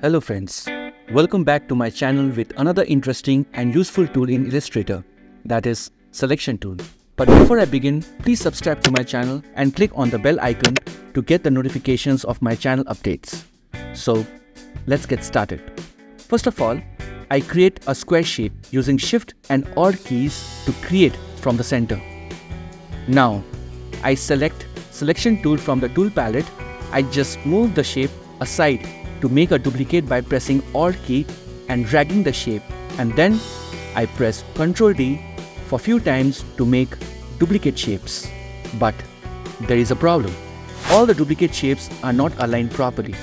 Hello friends, welcome back to my channel with another interesting and useful tool in Illustrator, that is Selection Tool. But before I begin, please subscribe to my channel and click on the bell icon to get the notifications of my channel updates. So let's get started. First of all, I create a square shape using Shift and Alt keys to create from the center. Now, I select Selection Tool from the tool palette. I just move the shape aside to make a duplicate by pressing Alt key and dragging the shape, and then I press Ctrl D for few times to make duplicate shapes. But there is a problem. All the duplicate shapes are not aligned properly.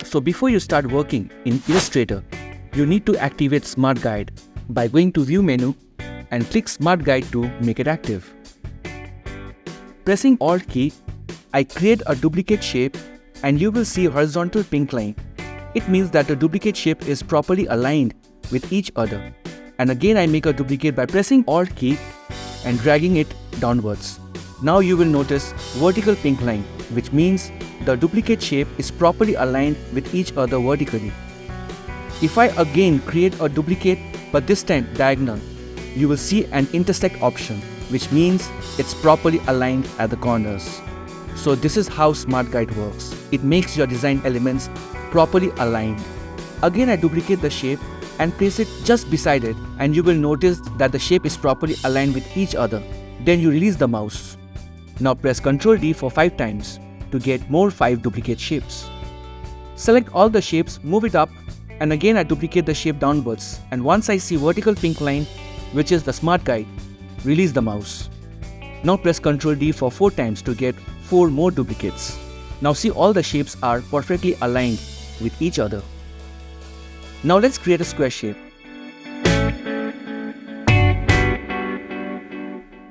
So before you start working in Illustrator, you need to activate Smart Guide by going to View menu and click Smart Guide to make it active. Pressing Alt key, I create a duplicate shape and you will see a horizontal pink line. It means that the duplicate shape is properly aligned with each other. And again I make a duplicate by pressing Alt key and dragging it downwards. Now you will notice vertical pink line, which means the duplicate shape is properly aligned with each other vertically. If I again create a duplicate but this time diagonal, you will see an intersect option, which means it's properly aligned at the corners. So this is how Smart Guide works. It makes your design elements properly aligned. Again I duplicate the shape and place it just beside it, and you will notice that the shape is properly aligned with each other. Then you release the mouse. Now press Ctrl D for 5 times to get more 5 duplicate shapes. Select all the shapes, move it up, and again I duplicate the shape downwards, and once I see vertical pink line, which is the Smart Guide, release the mouse. Now press Ctrl D for 4 times to get 4 more duplicates. Now see, all the shapes are perfectly aligned with each other. Now let's create a square shape.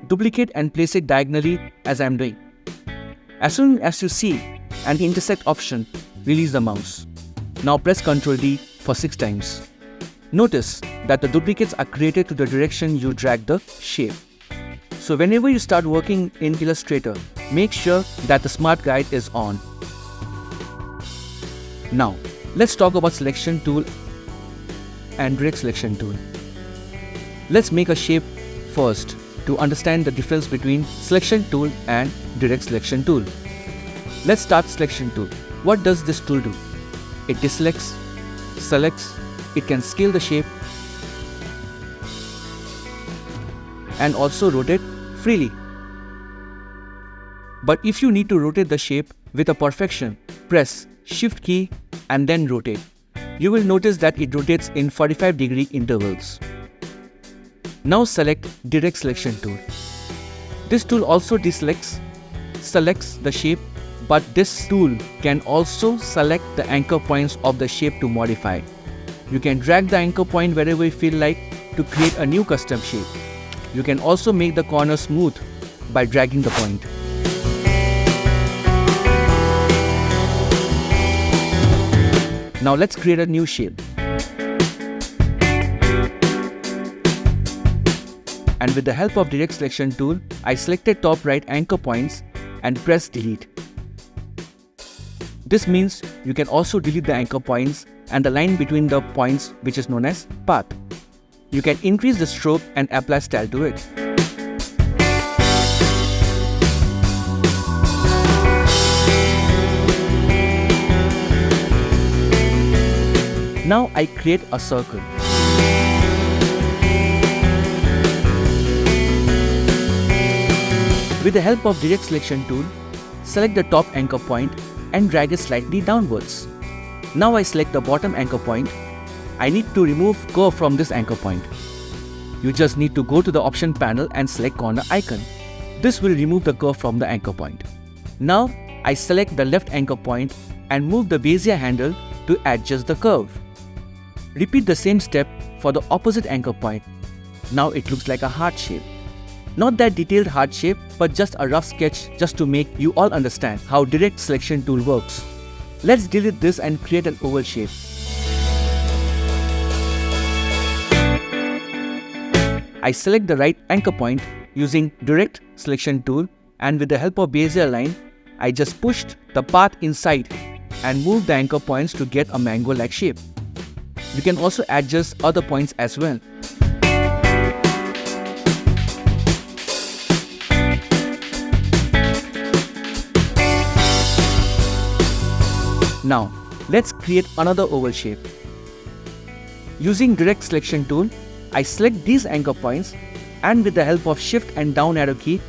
Duplicate and place it diagonally as I am doing. As soon as you see an intersect option, release the mouse. Now press Ctrl D for 6 times. Notice that the duplicates are created to the direction you drag the shape. So whenever you start working in Illustrator, make sure that the Smart Guide is on. Now, let's talk about Selection Tool and Direct Selection Tool. Let's make a shape first to understand the difference between Selection Tool and Direct Selection Tool. Let's start Selection Tool. What does this tool do? It deselects, selects, it can scale the shape, and also rotate freely. But if you need to rotate the shape with a perfection, press Shift key and then rotate. You will notice that it rotates in 45-degree intervals. Now select Direct Selection Tool. This tool also deselects, selects the shape, but this tool can also select the anchor points of the shape to modify. You can drag the anchor point wherever you feel like to create a new custom shape. You can also make the corner smooth by dragging the point. Now let's create a new shape. And with the help of Direct Selection Tool, I selected top right anchor points and press Delete. This means you can also delete the anchor points and the line between the points, which is known as path. You can increase the stroke and apply style to it. Now I create a circle. With the help of Direct Selection Tool, select the top anchor point and drag it slightly downwards. Now I select the bottom anchor point. I need to remove curve from this anchor point. You just need to go to the option panel and select corner icon. This will remove the curve from the anchor point. Now I select the left anchor point and move the Bezier handle to adjust the curve. Repeat the same step for the opposite anchor point. Now it looks like a heart shape. Not that detailed heart shape, but just a rough sketch just to make you all understand how Direct Selection Tool works. Let's delete this and create an oval shape. I select the right anchor point using Direct Selection Tool, and with the help of Bezier line, I just pushed the path inside and moved the anchor points to get a mango-like shape. You can also adjust other points as well. Now, let's create another oval shape. Using direct selection tool, I select these anchor points, and with the help of shift and down arrow key,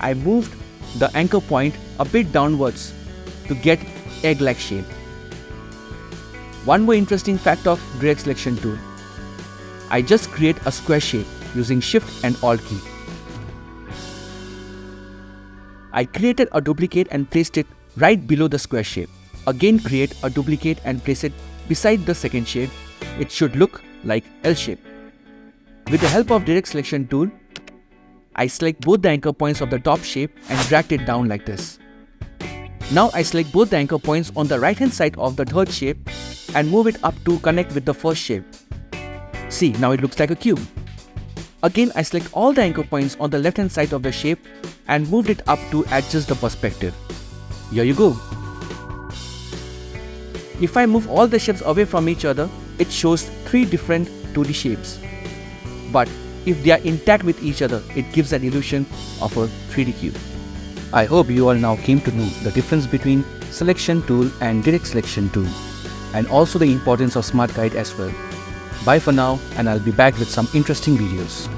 I moved the anchor point a bit downwards to get egg-like shape. One more interesting fact of direct selection tool. I just create a square shape using shift and alt key. I created a duplicate and placed it right below the square shape. Again create a duplicate and place it beside the second shape. It should look like L shape. With the help of direct selection tool, I select both the anchor points of the top shape and dragged it down like this. Now I select both the anchor points on the right hand side of the third shape and move it up to connect with the first shape. See, now it looks like a cube. Again, I select all the anchor points on the left hand side of the shape and moved it up to adjust the perspective. Here you go. If I move all the shapes away from each other, it shows 3 different 2D shapes. But if they are intact with each other, it gives an illusion of a 3D cube. I hope you all now came to know the difference between selection tool and direct selection tool, and also the importance of Smart Guide as well. Bye for now, and I'll be back with some interesting videos.